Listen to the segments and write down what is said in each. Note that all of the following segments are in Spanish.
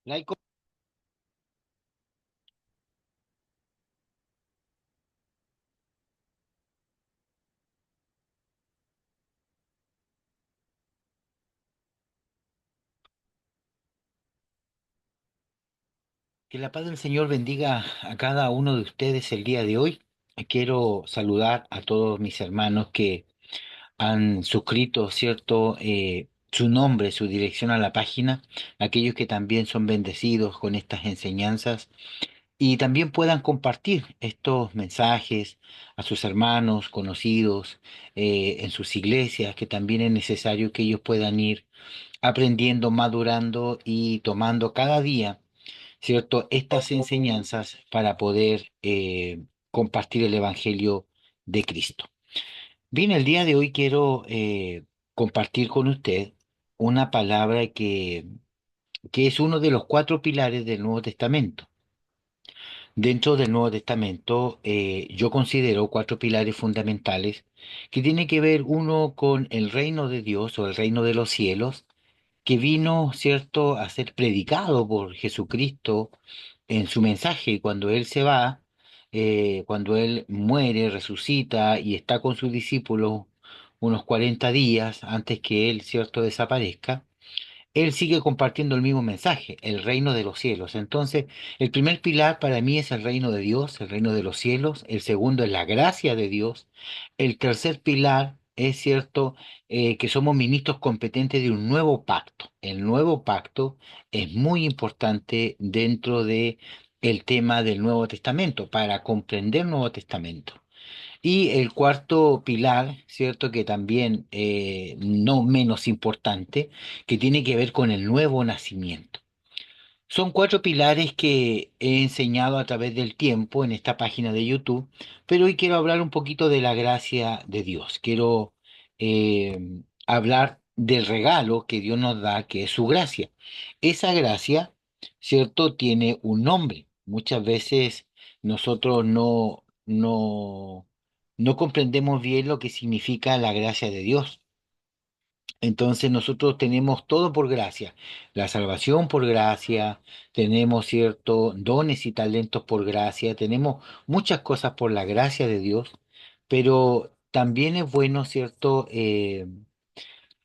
Laico, que la paz del Señor bendiga a cada uno de ustedes el día de hoy. Quiero saludar a todos mis hermanos que han suscrito, ¿cierto? Su nombre, su dirección a la página, aquellos que también son bendecidos con estas enseñanzas y también puedan compartir estos mensajes a sus hermanos, conocidos, en sus iglesias, que también es necesario que ellos puedan ir aprendiendo, madurando y tomando cada día, ¿cierto? Estas enseñanzas para poder compartir el Evangelio de Cristo. Bien, el día de hoy quiero compartir con usted una palabra que es uno de los cuatro pilares del Nuevo Testamento. Dentro del Nuevo Testamento, yo considero cuatro pilares fundamentales que tiene que ver uno con el reino de Dios o el reino de los cielos, que vino, ¿cierto?, a ser predicado por Jesucristo en su mensaje cuando Él se va, cuando Él muere, resucita y está con sus discípulos unos 40 días antes que Él, ¿cierto?, desaparezca. Él sigue compartiendo el mismo mensaje, el reino de los cielos. Entonces, el primer pilar para mí es el reino de Dios, el reino de los cielos. El segundo es la gracia de Dios. El tercer pilar es cierto, que somos ministros competentes de un nuevo pacto. El nuevo pacto es muy importante dentro de el tema del Nuevo Testamento, para comprender el Nuevo Testamento. Y el cuarto pilar, ¿cierto? Que también no menos importante, que tiene que ver con el nuevo nacimiento. Son cuatro pilares que he enseñado a través del tiempo en esta página de YouTube, pero hoy quiero hablar un poquito de la gracia de Dios. Quiero hablar del regalo que Dios nos da, que es su gracia. Esa gracia, ¿cierto? Tiene un nombre. Muchas veces nosotros no comprendemos bien lo que significa la gracia de Dios. Entonces nosotros tenemos todo por gracia, la salvación por gracia, tenemos cierto dones y talentos por gracia, tenemos muchas cosas por la gracia de Dios, pero también es bueno, cierto,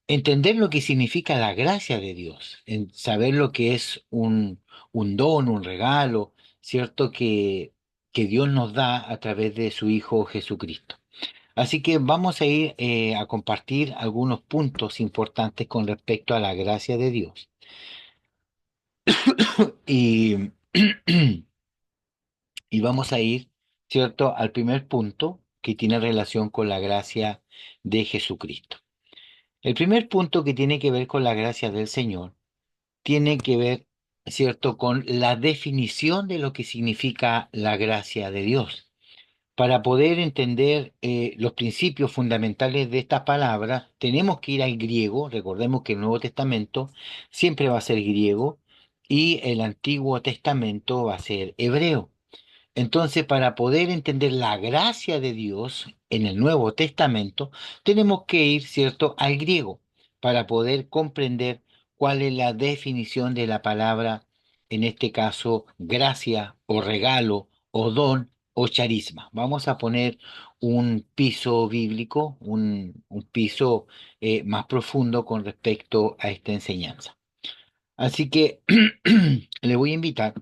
entender lo que significa la gracia de Dios, en saber lo que es un don, un regalo, cierto, que Dios nos da a través de su Hijo Jesucristo. Así que vamos a ir a compartir algunos puntos importantes con respecto a la gracia de Dios. Y, y vamos a ir, ¿cierto?, al primer punto que tiene relación con la gracia de Jesucristo. El primer punto que tiene que ver con la gracia del Señor tiene que ver, ¿cierto?, con la definición de lo que significa la gracia de Dios. Para poder entender los principios fundamentales de esta palabra, tenemos que ir al griego. Recordemos que el Nuevo Testamento siempre va a ser griego y el Antiguo Testamento va a ser hebreo. Entonces, para poder entender la gracia de Dios en el Nuevo Testamento, tenemos que ir, ¿cierto?, al griego para poder comprender cuál es la definición de la palabra, en este caso, gracia o regalo o don o charisma. Vamos a poner un piso bíblico, un piso más profundo con respecto a esta enseñanza. Así que le voy a invitar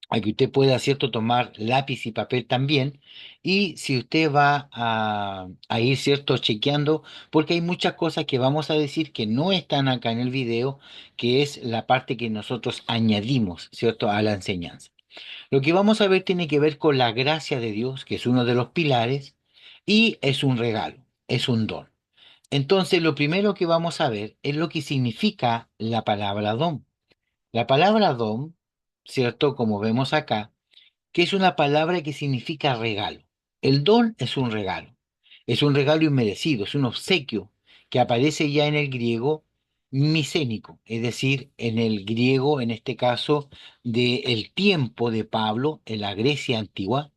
a que usted pueda, ¿cierto?, tomar lápiz y papel también. Y si usted va a ir, ¿cierto?, chequeando, porque hay muchas cosas que vamos a decir que no están acá en el video, que es la parte que nosotros añadimos, ¿cierto?, a la enseñanza. Lo que vamos a ver tiene que ver con la gracia de Dios, que es uno de los pilares, y es un regalo, es un don. Entonces, lo primero que vamos a ver es lo que significa la palabra don. La palabra don, ¿cierto?, como vemos acá, que es una palabra que significa regalo. El don es un regalo inmerecido, es un obsequio que aparece ya en el griego micénico, es decir, en el griego, en este caso, del tiempo de Pablo, en la Grecia antigua,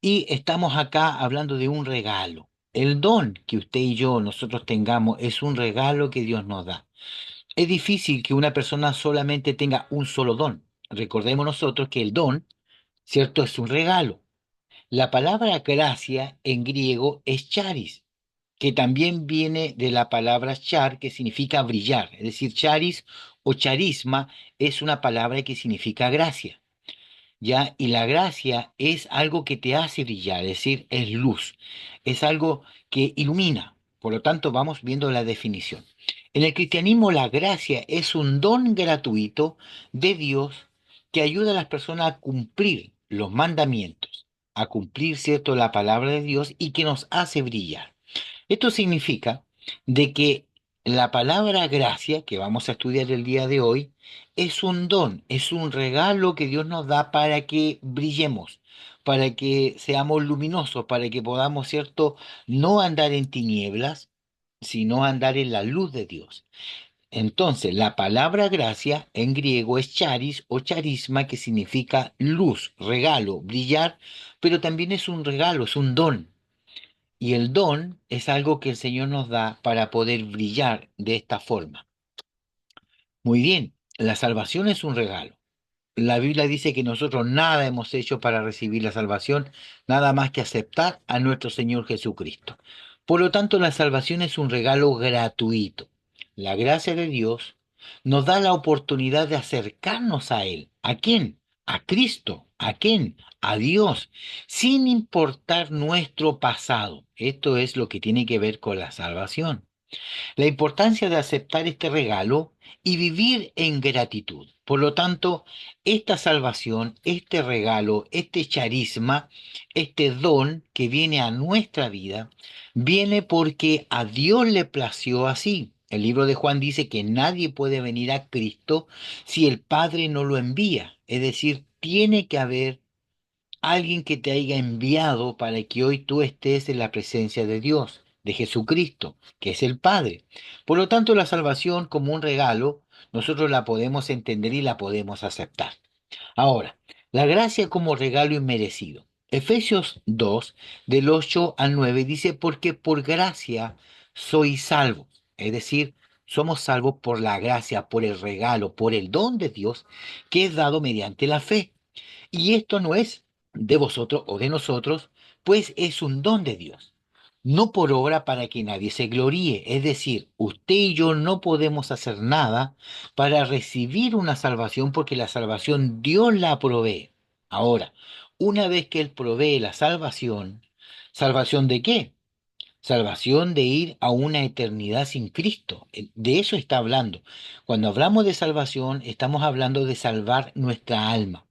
y estamos acá hablando de un regalo. El don que usted y yo, nosotros tengamos, es un regalo que Dios nos da. Es difícil que una persona solamente tenga un solo don. Recordemos nosotros que el don, ¿cierto? Es un regalo. La palabra gracia en griego es charis, que también viene de la palabra char, que significa brillar. Es decir, charis o charisma es una palabra que significa gracia. ¿Ya? Y la gracia es algo que te hace brillar, es decir, es luz, es algo que ilumina. Por lo tanto, vamos viendo la definición. En el cristianismo, la gracia es un don gratuito de Dios que ayuda a las personas a cumplir los mandamientos, a cumplir, ¿cierto?, la palabra de Dios y que nos hace brillar. Esto significa de que la palabra gracia que vamos a estudiar el día de hoy es un don, es un regalo que Dios nos da para que brillemos, para que seamos luminosos, para que podamos, ¿cierto?, no andar en tinieblas, sino andar en la luz de Dios. Entonces, la palabra gracia en griego es charis o charisma, que significa luz, regalo, brillar, pero también es un regalo, es un don. Y el don es algo que el Señor nos da para poder brillar de esta forma. Muy bien, la salvación es un regalo. La Biblia dice que nosotros nada hemos hecho para recibir la salvación, nada más que aceptar a nuestro Señor Jesucristo. Por lo tanto, la salvación es un regalo gratuito. La gracia de Dios nos da la oportunidad de acercarnos a Él. ¿A quién? A Cristo. ¿A quién? A Dios, sin importar nuestro pasado. Esto es lo que tiene que ver con la salvación. La importancia de aceptar este regalo y vivir en gratitud. Por lo tanto, esta salvación, este regalo, este charisma, este don que viene a nuestra vida, viene porque a Dios le plació así. El libro de Juan dice que nadie puede venir a Cristo si el Padre no lo envía. Es decir, tiene que haber alguien que te haya enviado para que hoy tú estés en la presencia de Dios, de Jesucristo, que es el Padre. Por lo tanto, la salvación como un regalo, nosotros la podemos entender y la podemos aceptar. Ahora, la gracia como regalo inmerecido. Efesios 2, del 8 al 9, dice, porque por gracia sois salvos. Es decir, somos salvos por la gracia, por el regalo, por el don de Dios que es dado mediante la fe. Y esto no es de vosotros o de nosotros, pues es un don de Dios, no por obra para que nadie se gloríe. Es decir, usted y yo no podemos hacer nada para recibir una salvación porque la salvación Dios la provee. Ahora, una vez que Él provee la salvación, ¿salvación de qué? Salvación de ir a una eternidad sin Cristo. De eso está hablando. Cuando hablamos de salvación, estamos hablando de salvar nuestra alma.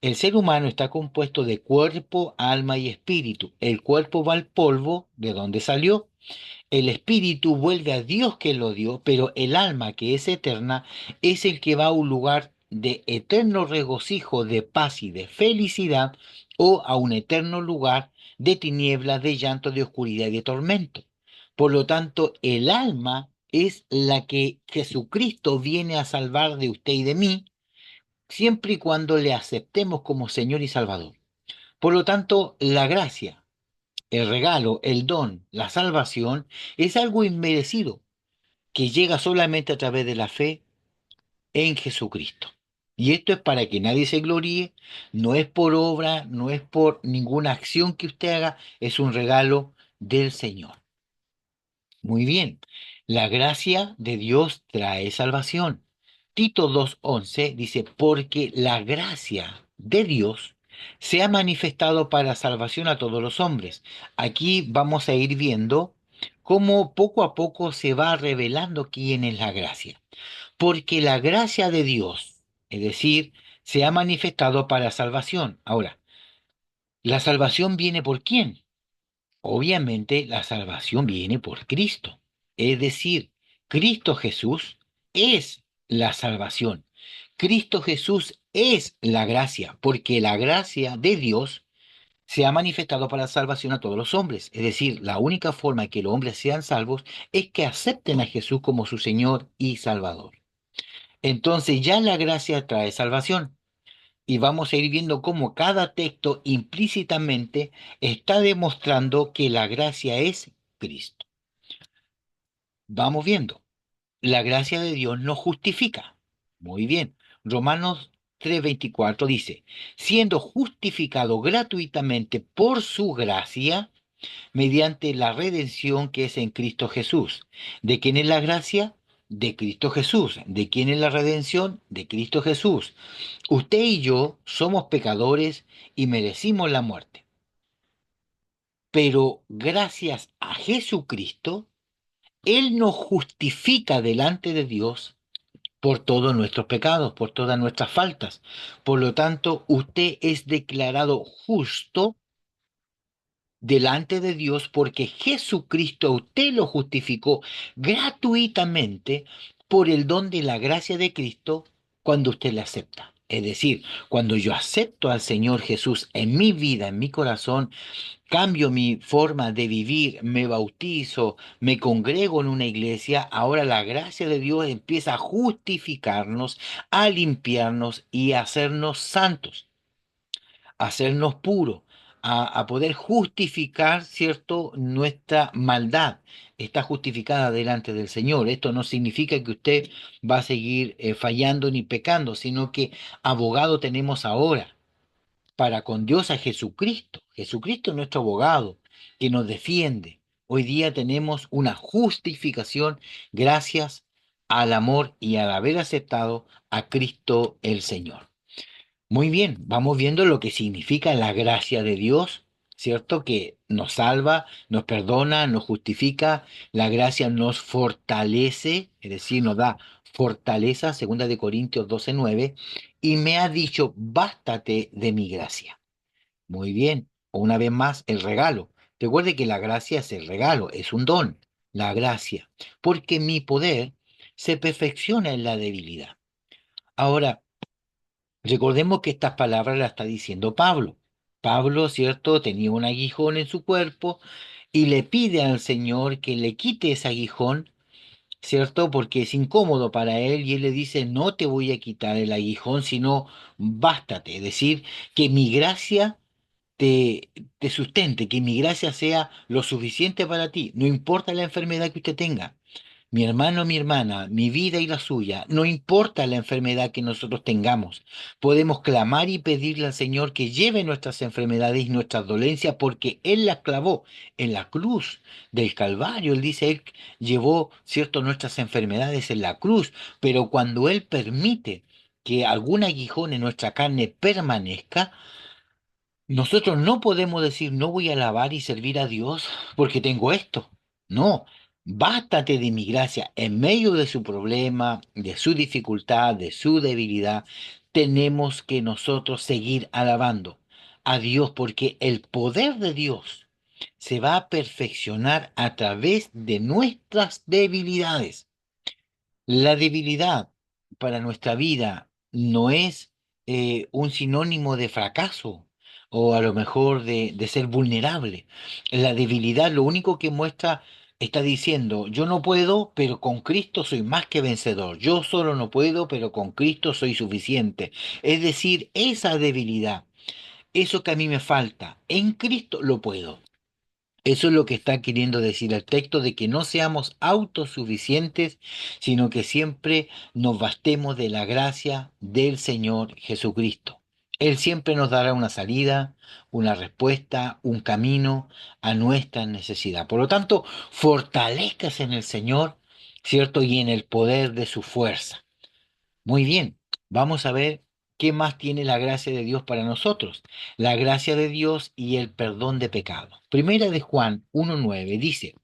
El ser humano está compuesto de cuerpo, alma y espíritu. El cuerpo va al polvo de donde salió. El espíritu vuelve a Dios que lo dio, pero el alma, que es eterna, es el que va a un lugar de eterno regocijo, de paz y de felicidad, o a un eterno lugar de tinieblas, de llanto, de oscuridad y de tormento. Por lo tanto, el alma es la que Jesucristo viene a salvar de usted y de mí, siempre y cuando le aceptemos como Señor y Salvador. Por lo tanto, la gracia, el regalo, el don, la salvación es algo inmerecido que llega solamente a través de la fe en Jesucristo. Y esto es para que nadie se gloríe, no es por obra, no es por ninguna acción que usted haga, es un regalo del Señor. Muy bien, la gracia de Dios trae salvación. Tito 2:11 dice, porque la gracia de Dios se ha manifestado para salvación a todos los hombres. Aquí vamos a ir viendo cómo poco a poco se va revelando quién es la gracia. Porque la gracia de Dios, es decir, se ha manifestado para salvación. Ahora, ¿la salvación viene por quién? Obviamente la salvación viene por Cristo. Es decir, Cristo Jesús es la salvación. Cristo Jesús es la gracia, porque la gracia de Dios se ha manifestado para salvación a todos los hombres. Es decir, la única forma que los hombres sean salvos es que acepten a Jesús como su Señor y Salvador. Entonces ya la gracia trae salvación. Y vamos a ir viendo cómo cada texto implícitamente está demostrando que la gracia es Cristo. Vamos viendo. La gracia de Dios nos justifica. Muy bien. Romanos 3:24 dice, siendo justificado gratuitamente por su gracia, mediante la redención que es en Cristo Jesús. ¿De quién es la gracia? De Cristo Jesús. ¿De quién es la redención? De Cristo Jesús. Usted y yo somos pecadores y merecimos la muerte. Pero gracias a Jesucristo, Él nos justifica delante de Dios por todos nuestros pecados, por todas nuestras faltas. Por lo tanto, usted es declarado justo delante de Dios porque Jesucristo a usted lo justificó gratuitamente por el don de la gracia de Cristo cuando usted le acepta. Es decir, cuando yo acepto al Señor Jesús en mi vida, en mi corazón, cambio mi forma de vivir, me bautizo, me congrego en una iglesia, ahora la gracia de Dios empieza a justificarnos, a limpiarnos y a hacernos santos, a hacernos puros, a poder justificar, ¿cierto?, nuestra maldad. Está justificada delante del Señor. Esto no significa que usted va a seguir fallando ni pecando, sino que abogado tenemos ahora para con Dios a Jesucristo. Jesucristo es nuestro abogado que nos defiende. Hoy día tenemos una justificación gracias al amor y al haber aceptado a Cristo el Señor. Muy bien, vamos viendo lo que significa la gracia de Dios, ¿cierto? Que nos salva, nos perdona, nos justifica, la gracia nos fortalece, es decir, nos da fortaleza, segunda de Corintios 12:9, y me ha dicho, bástate de mi gracia. Muy bien, una vez más, el regalo. Recuerde que la gracia es el regalo, es un don, la gracia, porque mi poder se perfecciona en la debilidad. Ahora, recordemos que estas palabras las está diciendo Pablo. Pablo, ¿cierto? Tenía un aguijón en su cuerpo y le pide al Señor que le quite ese aguijón, ¿cierto? Porque es incómodo para él y él le dice, no te voy a quitar el aguijón, sino bástate. Es decir, que mi gracia te, te sustente, que mi gracia sea lo suficiente para ti, no importa la enfermedad que usted tenga. Mi hermano, mi hermana, mi vida y la suya, no importa la enfermedad que nosotros tengamos, podemos clamar y pedirle al Señor que lleve nuestras enfermedades y nuestras dolencias porque Él las clavó en la cruz del Calvario. Él dice, Él llevó, cierto, nuestras enfermedades en la cruz, pero cuando Él permite que algún aguijón en nuestra carne permanezca, nosotros no podemos decir no voy a alabar y servir a Dios porque tengo esto. No, bástate de mi gracia. En medio de su problema, de su dificultad, de su debilidad, tenemos que nosotros seguir alabando a Dios porque el poder de Dios se va a perfeccionar a través de nuestras debilidades. La debilidad para nuestra vida no es un sinónimo de fracaso o a lo mejor de ser vulnerable. La debilidad lo único que muestra, está diciendo, yo no puedo, pero con Cristo soy más que vencedor. Yo solo no puedo, pero con Cristo soy suficiente. Es decir, esa debilidad, eso que a mí me falta, en Cristo lo puedo. Eso es lo que está queriendo decir el texto, de que no seamos autosuficientes, sino que siempre nos bastemos de la gracia del Señor Jesucristo. Él siempre nos dará una salida, una respuesta, un camino a nuestra necesidad. Por lo tanto, fortalezcas en el Señor, ¿cierto? Y en el poder de su fuerza. Muy bien, vamos a ver qué más tiene la gracia de Dios para nosotros. La gracia de Dios y el perdón de pecados. Primera de Juan 1:9 dice,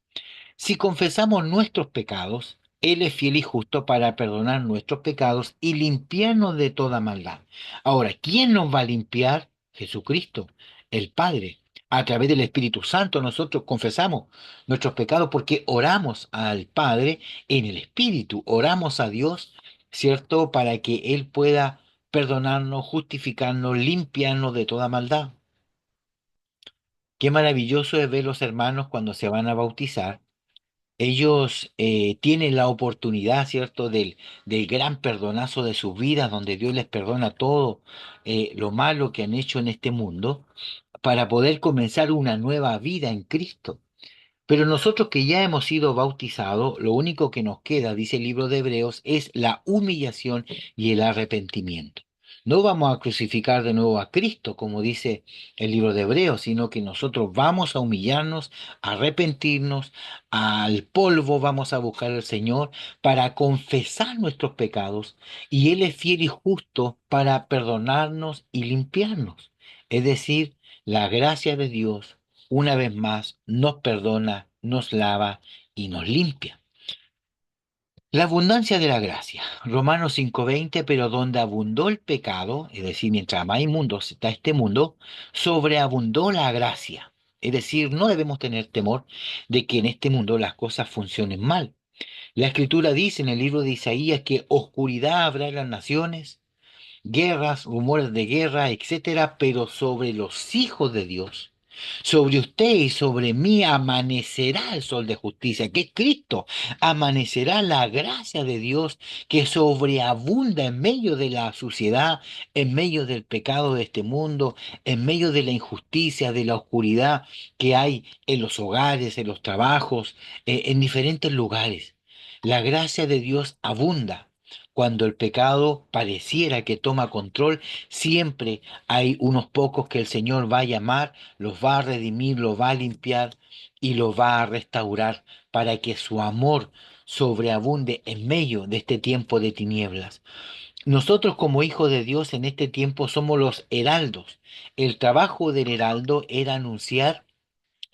si confesamos nuestros pecados, Él es fiel y justo para perdonar nuestros pecados y limpiarnos de toda maldad. Ahora, ¿quién nos va a limpiar? Jesucristo, el Padre. A través del Espíritu Santo nosotros confesamos nuestros pecados porque oramos al Padre en el Espíritu, oramos a Dios, ¿cierto? Para que Él pueda perdonarnos, justificarnos, limpiarnos de toda maldad. Qué maravilloso es ver los hermanos cuando se van a bautizar. Ellos tienen la oportunidad, ¿cierto?, del gran perdonazo de sus vidas, donde Dios les perdona todo lo malo que han hecho en este mundo, para poder comenzar una nueva vida en Cristo. Pero nosotros que ya hemos sido bautizados, lo único que nos queda, dice el libro de Hebreos, es la humillación y el arrepentimiento. No vamos a crucificar de nuevo a Cristo, como dice el libro de Hebreos, sino que nosotros vamos a humillarnos, a arrepentirnos, al polvo vamos a buscar al Señor para confesar nuestros pecados, y Él es fiel y justo para perdonarnos y limpiarnos. Es decir, la gracia de Dios una vez más nos perdona, nos lava y nos limpia. La abundancia de la gracia. Romanos 5:20, pero donde abundó el pecado, es decir, mientras más inmundo está este mundo, sobreabundó la gracia. Es decir, no debemos tener temor de que en este mundo las cosas funcionen mal. La Escritura dice en el libro de Isaías que oscuridad habrá en las naciones, guerras, rumores de guerra, etcétera, pero sobre los hijos de Dios, sobre usted y sobre mí amanecerá el sol de justicia, que es Cristo, amanecerá la gracia de Dios que sobreabunda en medio de la suciedad, en medio del pecado de este mundo, en medio de la injusticia, de la oscuridad que hay en los hogares, en los trabajos, en diferentes lugares. La gracia de Dios abunda. Cuando el pecado pareciera que toma control, siempre hay unos pocos que el Señor va a llamar, los va a redimir, los va a limpiar y los va a restaurar para que su amor sobreabunde en medio de este tiempo de tinieblas. Nosotros como hijos de Dios en este tiempo somos los heraldos. El trabajo del heraldo era anunciar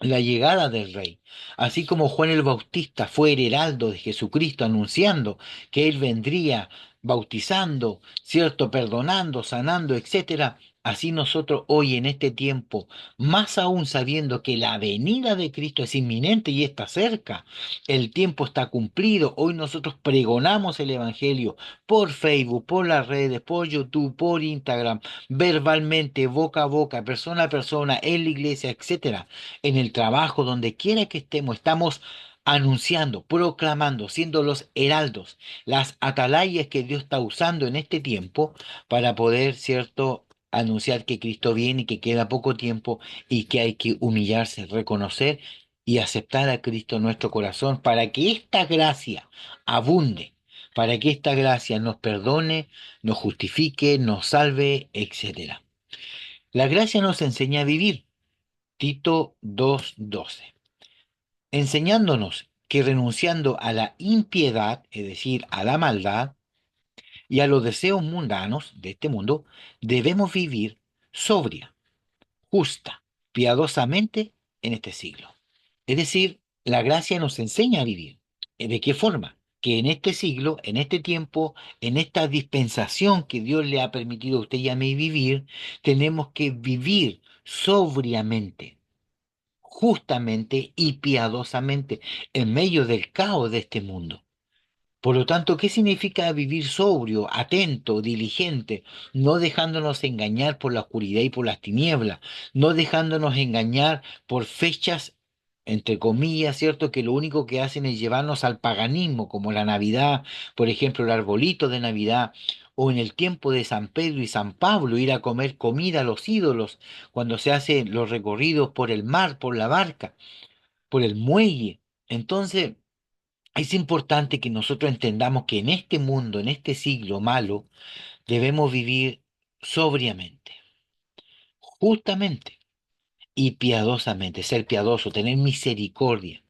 la llegada del rey, así como Juan el Bautista fue el heraldo de Jesucristo anunciando que él vendría bautizando, cierto, perdonando, sanando, etcétera. Así nosotros hoy en este tiempo, más aún sabiendo que la venida de Cristo es inminente y está cerca, el tiempo está cumplido, hoy nosotros pregonamos el Evangelio por Facebook, por las redes, por YouTube, por Instagram, verbalmente, boca a boca, persona a persona, en la iglesia, etcétera, en el trabajo, donde quiera que estemos, estamos anunciando, proclamando, siendo los heraldos, las atalayas que Dios está usando en este tiempo para poder, cierto, anunciar que Cristo viene y que queda poco tiempo y que hay que humillarse, reconocer y aceptar a Cristo en nuestro corazón para que esta gracia abunde, para que esta gracia nos perdone, nos justifique, nos salve, etcétera. La gracia nos enseña a vivir. Tito 2:12, enseñándonos que renunciando a la impiedad, es decir, a la maldad y a los deseos mundanos de este mundo, debemos vivir sobria, justa, piadosamente en este siglo. Es decir, la gracia nos enseña a vivir. ¿De qué forma? Que en este siglo, en este tiempo, en esta dispensación que Dios le ha permitido a usted y a mí vivir, tenemos que vivir sobriamente, justamente y piadosamente en medio del caos de este mundo. Por lo tanto, ¿qué significa vivir sobrio, atento, diligente, no dejándonos engañar por la oscuridad y por las tinieblas, no dejándonos engañar por fechas, entre comillas, ¿cierto? Que lo único que hacen es llevarnos al paganismo, como la Navidad, por ejemplo, el arbolito de Navidad, o en el tiempo de San Pedro y San Pablo, ir a comer comida a los ídolos, cuando se hacen los recorridos por el mar, por la barca, por el muelle. Entonces, es importante que nosotros entendamos que en este mundo, en este siglo malo, debemos vivir sobriamente, justamente y piadosamente, ser piadoso, tener misericordia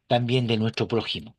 también de nuestro prójimo.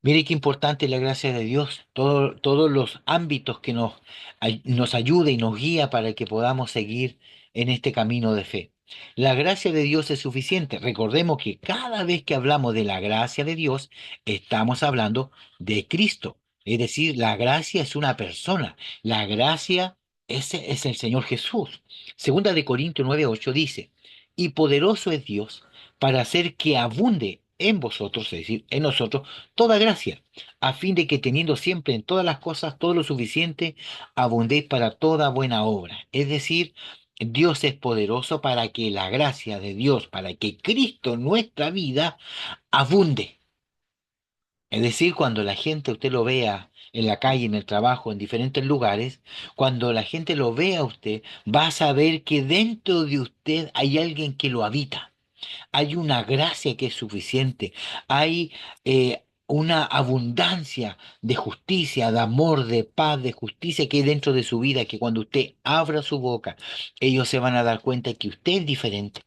Mire qué importante es la gracia de Dios, todos los ámbitos que nos ayuda y nos guía para que podamos seguir en este camino de fe. La gracia de Dios es suficiente. Recordemos que cada vez que hablamos de la gracia de Dios, estamos hablando de Cristo. Es decir, la gracia es una persona. La gracia es el Señor Jesús. Segunda de Corintios 9:8 dice, y poderoso es Dios para hacer que abunde en vosotros, es decir, en nosotros, toda gracia, a fin de que teniendo siempre en todas las cosas todo lo suficiente, abundéis para toda buena obra. Es decir, Dios es poderoso para que la gracia de Dios, para que Cristo en nuestra vida abunde. Es decir, cuando la gente, usted lo vea en la calle, en el trabajo, en diferentes lugares, cuando la gente lo vea a usted, va a saber que dentro de usted hay alguien que lo habita. Hay una gracia que es suficiente. Hay una abundancia de justicia, de amor, de paz, de justicia que hay dentro de su vida, que cuando usted abra su boca, ellos se van a dar cuenta que usted es diferente,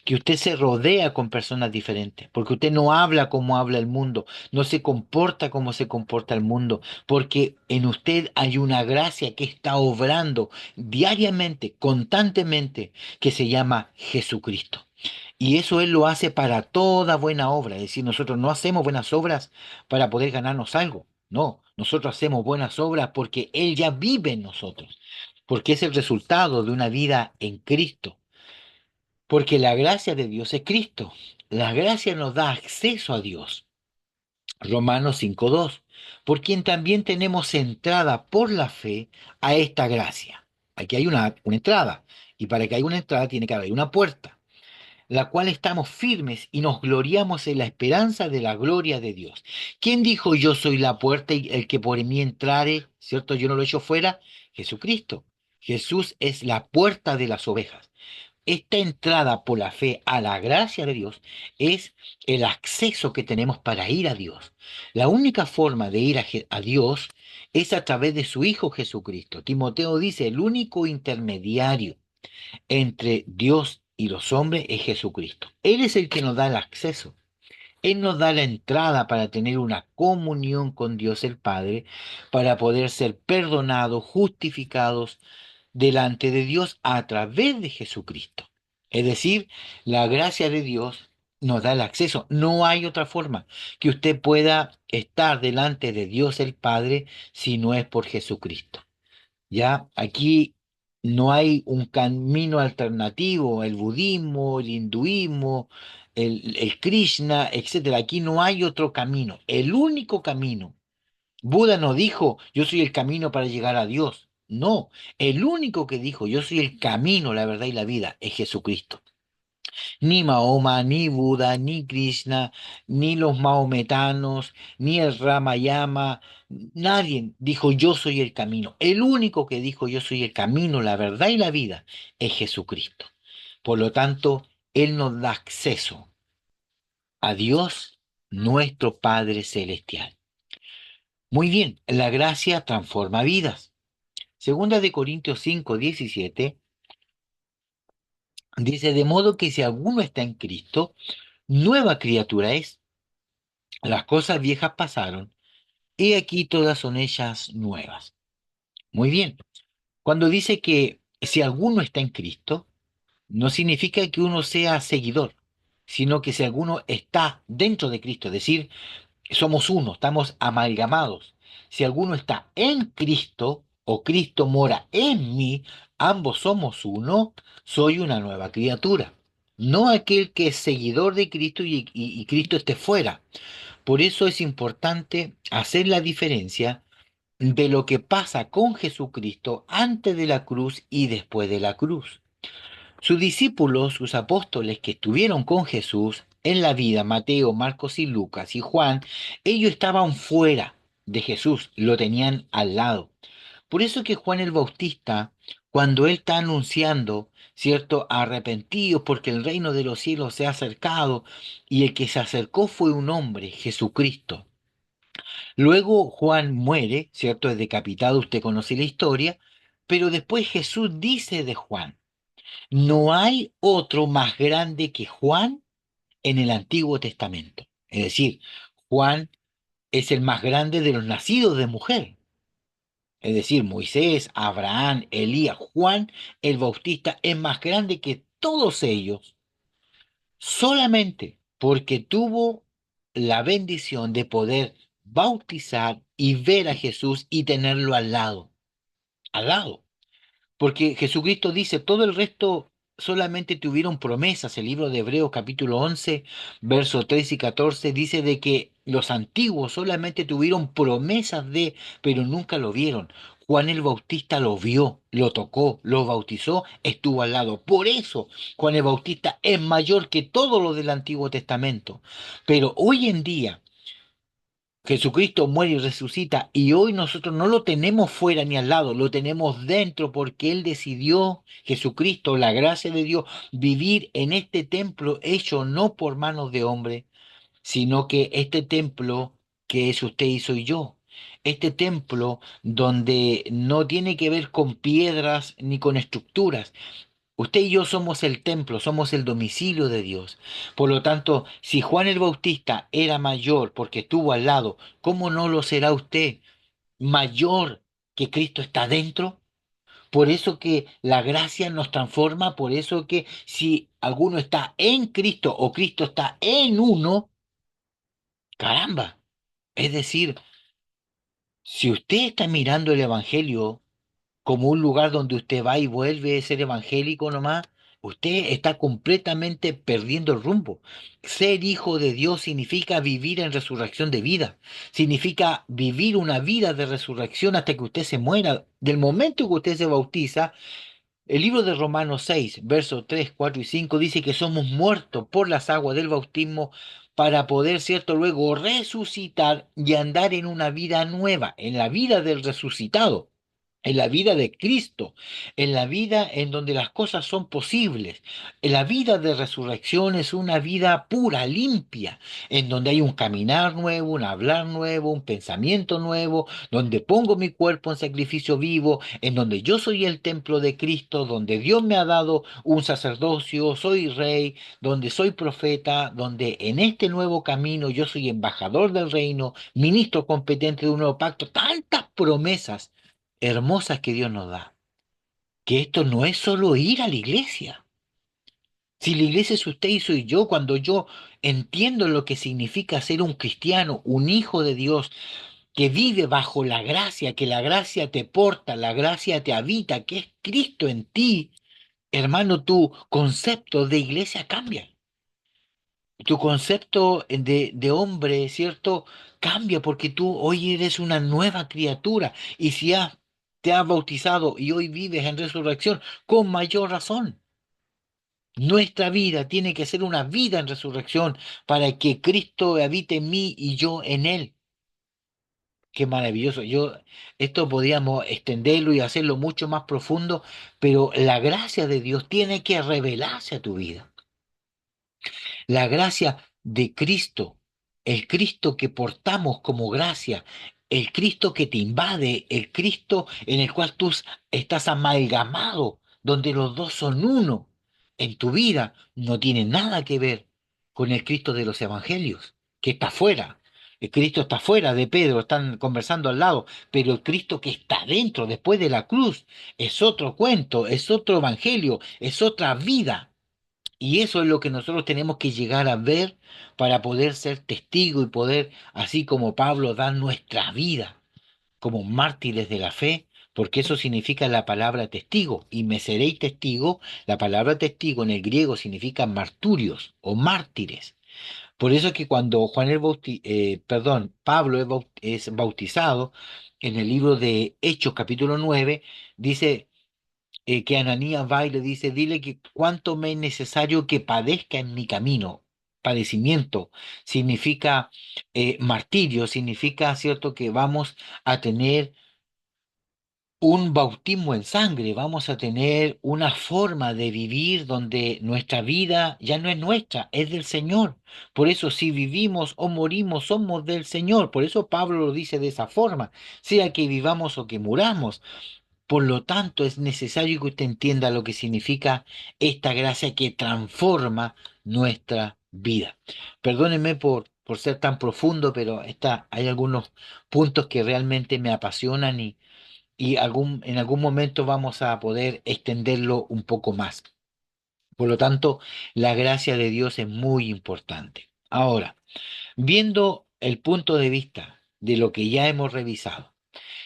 que usted se rodea con personas diferentes, porque usted no habla como habla el mundo, no se comporta como se comporta el mundo, porque en usted hay una gracia que está obrando diariamente, constantemente, que se llama Jesucristo. Y eso Él lo hace para toda buena obra. Es decir, nosotros no hacemos buenas obras para poder ganarnos algo. No, nosotros hacemos buenas obras porque Él ya vive en nosotros, porque es el resultado de una vida en Cristo. Porque la gracia de Dios es Cristo. La gracia nos da acceso a Dios. Romanos 5:2. Por quien también tenemos entrada por la fe a esta gracia. Aquí hay una entrada. Y para que haya una entrada tiene que haber una puerta, la cual estamos firmes y nos gloriamos en la esperanza de la gloria de Dios. ¿Quién dijo yo soy la puerta y el que por mí entrare, cierto, yo no lo echo fuera? Jesucristo. Jesús es la puerta de las ovejas. Esta entrada por la fe a la gracia de Dios es el acceso que tenemos para ir a Dios. La única forma de ir a Dios es a través de su Hijo Jesucristo. Timoteo dice, el único intermediario entre Dios y los hombres es Jesucristo. Él es el que nos da el acceso. Él nos da la entrada para tener una comunión con Dios el Padre, para poder ser perdonados, justificados delante de Dios a través de Jesucristo. Es decir, la gracia de Dios nos da el acceso. No hay otra forma que usted pueda estar delante de Dios el Padre si no es por Jesucristo. Ya, aquí no hay un camino alternativo, el budismo, el hinduismo, el Krishna, etcétera. Aquí no hay otro camino. El único camino. Buda no dijo, yo soy el camino para llegar a Dios. No, el único que dijo, yo soy el camino, la verdad y la vida, es Jesucristo. Ni Mahoma, ni Buda, ni Krishna, ni los maometanos, ni el Ramayama, nadie dijo yo soy el camino. El único que dijo yo soy el camino, la verdad y la vida es Jesucristo. Por lo tanto, Él nos da acceso a Dios, nuestro Padre Celestial. Muy bien, la gracia transforma vidas. Segunda de Corintios 5:17 dice, de modo que si alguno está en Cristo, nueva criatura es. Las cosas viejas pasaron, y aquí todas son ellas nuevas. Muy bien. Cuando dice que si alguno está en Cristo, no significa que uno sea seguidor, sino que si alguno está dentro de Cristo, es decir, somos uno, estamos amalgamados. Si alguno está en Cristo o Cristo mora en mí, ambos somos uno, soy una nueva criatura. No aquel que es seguidor de Cristo y Cristo esté fuera. Por eso es importante hacer la diferencia de lo que pasa con Jesucristo antes de la cruz y después de la cruz. Sus discípulos, sus apóstoles que estuvieron con Jesús en la vida, Mateo, Marcos y Lucas y Juan, ellos estaban fuera de Jesús, lo tenían al lado. Por eso que Juan el Bautista, cuando él está anunciando, ¿cierto? Arrepentidos porque el reino de los cielos se ha acercado, y el que se acercó fue un hombre, Jesucristo. Luego Juan muere, ¿cierto? Es decapitado, usted conoce la historia, pero después Jesús dice de Juan, no hay otro más grande que Juan en el Antiguo Testamento. Es decir, Juan es el más grande de los nacidos de mujer. Es decir, Moisés, Abraham, Elías, Juan el Bautista es más grande que todos ellos, solamente porque tuvo la bendición de poder bautizar y ver a Jesús y tenerlo al lado. Porque Jesucristo dice, todo el resto solamente tuvieron promesas. El libro de Hebreos capítulo 11, versos 3 y 14 dice de que los antiguos solamente tuvieron promesas pero nunca lo vieron. Juan el Bautista lo vio, lo tocó, lo bautizó, estuvo al lado. Por eso Juan el Bautista es mayor que todo lo del Antiguo Testamento. Pero hoy en día Jesucristo muere y resucita y hoy nosotros no lo tenemos fuera ni al lado, lo tenemos dentro porque Él decidió, Jesucristo, la gracia de Dios, vivir en este templo hecho no por manos de hombre, sino que este templo que es usted y soy yo, este templo donde no tiene que ver con piedras ni con estructuras. Usted y yo somos el templo, somos el domicilio de Dios. Por lo tanto, si Juan el Bautista era mayor porque estuvo al lado, ¿cómo no lo será usted mayor que Cristo está dentro? Por eso que la gracia nos transforma, por eso que si alguno está en Cristo o Cristo está en uno, caramba. Es decir, si usted está mirando el Evangelio como un lugar donde usted va y vuelve a ser evangélico nomás, usted está completamente perdiendo el rumbo. Ser hijo de Dios significa vivir en resurrección de vida, significa vivir una vida de resurrección hasta que usted se muera. Del momento que usted se bautiza, el libro de Romanos 6, versos 3, 4 y 5 dice que somos muertos por las aguas del bautismo para poder, cierto, luego resucitar y andar en una vida nueva, en la vida del resucitado, en la vida de Cristo, en la vida en donde las cosas son posibles. En la vida de resurrección es una vida pura, limpia, en donde hay un caminar nuevo, un hablar nuevo, un pensamiento nuevo, donde pongo mi cuerpo en sacrificio vivo, en donde yo soy el templo de Cristo, donde Dios me ha dado un sacerdocio, soy rey, donde soy profeta, donde en este nuevo camino yo soy embajador del reino, ministro competente de un nuevo pacto, tantas promesas hermosas que Dios nos da, que esto no es solo ir a la iglesia. Si la iglesia es usted y soy yo, cuando yo entiendo lo que significa ser un cristiano, un hijo de Dios, que vive bajo la gracia, que la gracia te porta, la gracia te habita, que es Cristo en ti, hermano, tu concepto de iglesia cambia. Tu concepto de hombre, ¿cierto? Cambia porque tú hoy eres una nueva criatura y si te has bautizado y hoy vives en resurrección, con mayor razón. Nuestra vida tiene que ser una vida en resurrección para que Cristo habite en mí y yo en Él. Qué maravilloso. Esto podíamos extenderlo y hacerlo mucho más profundo, pero la gracia de Dios tiene que revelarse a tu vida. La gracia de Cristo, el Cristo que portamos como gracia, el Cristo que te invade, el Cristo en el cual tú estás amalgamado, donde los dos son uno en tu vida, no tiene nada que ver con el Cristo de los evangelios, que está fuera. El Cristo está fuera de Pedro, están conversando al lado, pero el Cristo que está dentro, después de la cruz, es otro cuento, es otro evangelio, es otra vida. Y eso es lo que nosotros tenemos que llegar a ver para poder ser testigos y poder, así como Pablo, dar nuestra vida como mártires de la fe, porque eso significa la palabra testigo. Y me seréis testigo, la palabra testigo en el griego significa marturios o mártires. Por eso es que cuando Pablo es bautizado, en el libro de Hechos capítulo 9 dice que Ananías va y le dice, dile que cuánto me es necesario que padezca en mi camino. Padecimiento significa martirio, significa, ¿cierto?, que vamos a tener un bautismo en sangre, vamos a tener una forma de vivir donde nuestra vida ya no es nuestra, es del Señor. Por eso si vivimos o morimos, somos del Señor. Por eso Pablo lo dice de esa forma, sea que vivamos o que muramos. Por lo tanto, es necesario que usted entienda lo que significa esta gracia que transforma nuestra vida. Perdónenme por ser tan profundo, pero hay algunos puntos que realmente me apasionan y en algún momento vamos a poder extenderlo un poco más. Por lo tanto, la gracia de Dios es muy importante. Ahora, viendo el punto de vista de lo que ya hemos revisado,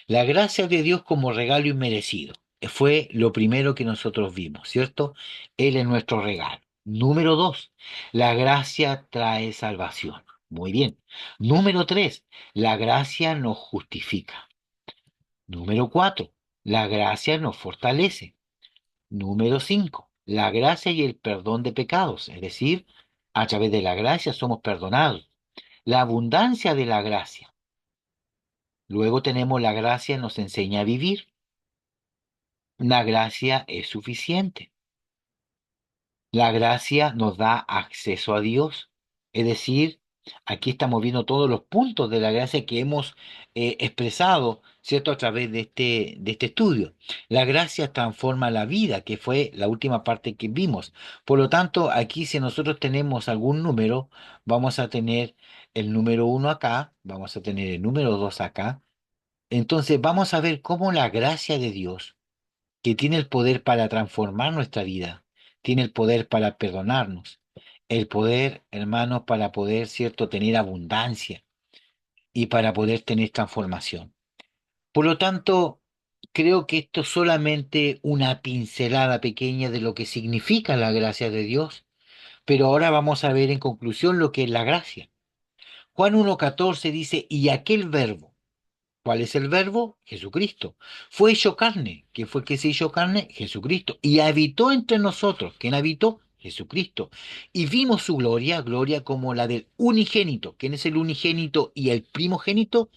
la gracia de Dios como regalo inmerecido fue lo primero que nosotros vimos, ¿cierto? Él es nuestro regalo. Número dos, la gracia trae salvación. Muy bien. Número tres, la gracia nos justifica. Número cuatro, la gracia nos fortalece. Número cinco, la gracia y el perdón de pecados, es decir, a través de la gracia somos perdonados. La abundancia de la gracia. Luego tenemos la gracia nos enseña a vivir. La gracia es suficiente. La gracia nos da acceso a Dios. Es decir, aquí estamos viendo todos los puntos de la gracia que hemos expresado, ¿cierto? A través de este estudio. La gracia transforma la vida, que fue la última parte que vimos. Por lo tanto, aquí si nosotros tenemos algún número, vamos a tener el número uno acá, vamos a tener el número dos acá. Entonces, vamos a ver cómo la gracia de Dios que tiene el poder para transformar nuestra vida, tiene el poder para perdonarnos, el poder, hermanos, para poder, cierto, tener abundancia y para poder tener transformación. Por lo tanto, creo que esto es solamente una pincelada pequeña de lo que significa la gracia de Dios, pero ahora vamos a ver en conclusión lo que es la gracia. Juan 1.14 dice, y aquel verbo. ¿Cuál es el verbo? Jesucristo. Fue hecho carne. ¿Quién fue el que se hizo carne? Jesucristo. Y habitó entre nosotros. ¿Quién habitó? Jesucristo. Y vimos su gloria, gloria como la del unigénito. ¿Quién es el unigénito y el primogénito?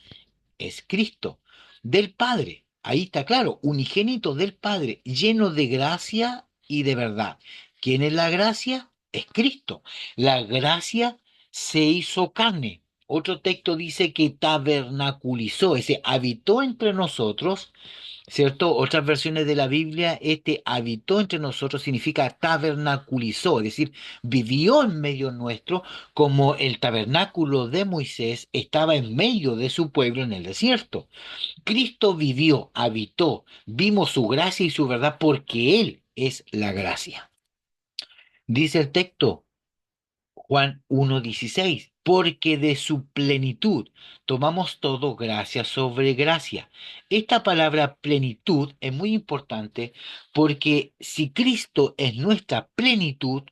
Es Cristo, del Padre. Ahí está claro, unigénito del Padre, lleno de gracia y de verdad. ¿Quién es la gracia? Es Cristo. La gracia se hizo carne. Otro texto dice que tabernaculizó, ese habitó entre nosotros, ¿cierto? Otras versiones de la Biblia, este habitó entre nosotros significa tabernaculizó, es decir, vivió en medio nuestro como el tabernáculo de Moisés estaba en medio de su pueblo en el desierto. Cristo vivió, habitó, vimos su gracia y su verdad porque Él es la gracia. Dice el texto, Juan 1.16, porque de su plenitud tomamos todo gracia sobre gracia. Esta palabra plenitud es muy importante porque si Cristo es nuestra plenitud,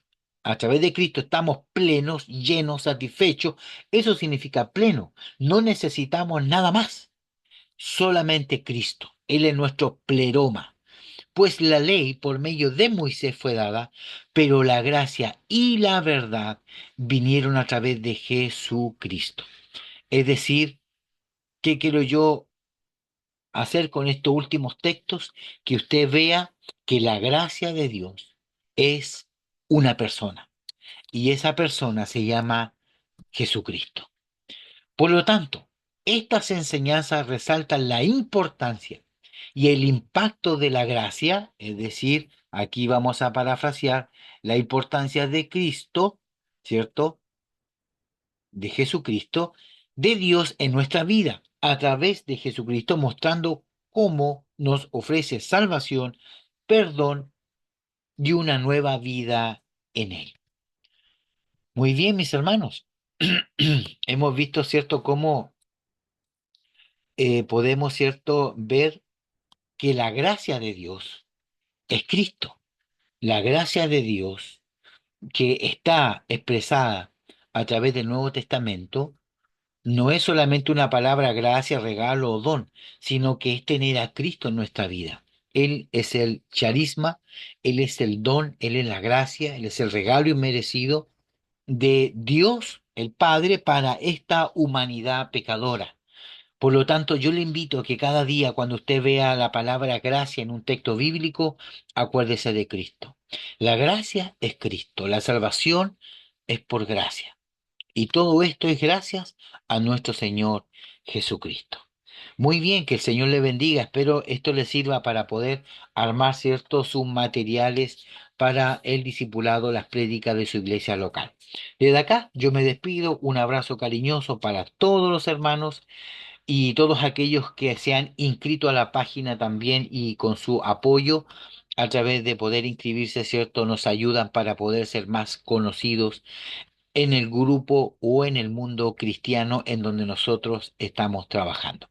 a través de Cristo estamos plenos, llenos, satisfechos, eso significa pleno. No necesitamos nada más, solamente Cristo. Él es nuestro pleroma. Pues la ley por medio de Moisés fue dada, pero la gracia y la verdad vinieron a través de Jesucristo. Es decir, ¿qué quiero yo hacer con estos últimos textos? Que usted vea que la gracia de Dios es una persona y esa persona se llama Jesucristo. Por lo tanto, estas enseñanzas resaltan la importancia y el impacto de la gracia, es decir, aquí vamos a parafrasear la importancia de Cristo, ¿cierto? De Jesucristo, de Dios en nuestra vida, a través de Jesucristo, mostrando cómo nos ofrece salvación, perdón y una nueva vida en Él. Muy bien, mis hermanos. Hemos visto, ¿cierto?, cómo podemos, ¿cierto?, ver que la gracia de Dios es Cristo. La gracia de Dios que está expresada a través del Nuevo Testamento no es solamente una palabra gracia, regalo o don, sino que es tener a Cristo en nuestra vida. Él es el charisma, Él es el don, Él es la gracia, Él es el regalo inmerecido de Dios, el Padre, para esta humanidad pecadora. Por lo tanto, yo le invito a que cada día cuando usted vea la palabra gracia en un texto bíblico, acuérdese de Cristo. La gracia es Cristo, la salvación es por gracia. Y todo esto es gracias a nuestro Señor Jesucristo. Muy bien, que el Señor le bendiga. Espero esto le sirva para poder armar ciertos sus materiales para el discipulado, las prédicas de su iglesia local. Desde acá yo me despido. Un abrazo cariñoso para todos los hermanos y todos aquellos que se han inscrito a la página también y con su apoyo a través de poder inscribirse, ¿cierto? Nos ayudan para poder ser más conocidos en el grupo o en el mundo cristiano en donde nosotros estamos trabajando.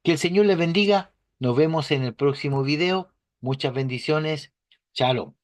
Que el Señor les bendiga. Nos vemos en el próximo video. Muchas bendiciones. Shalom.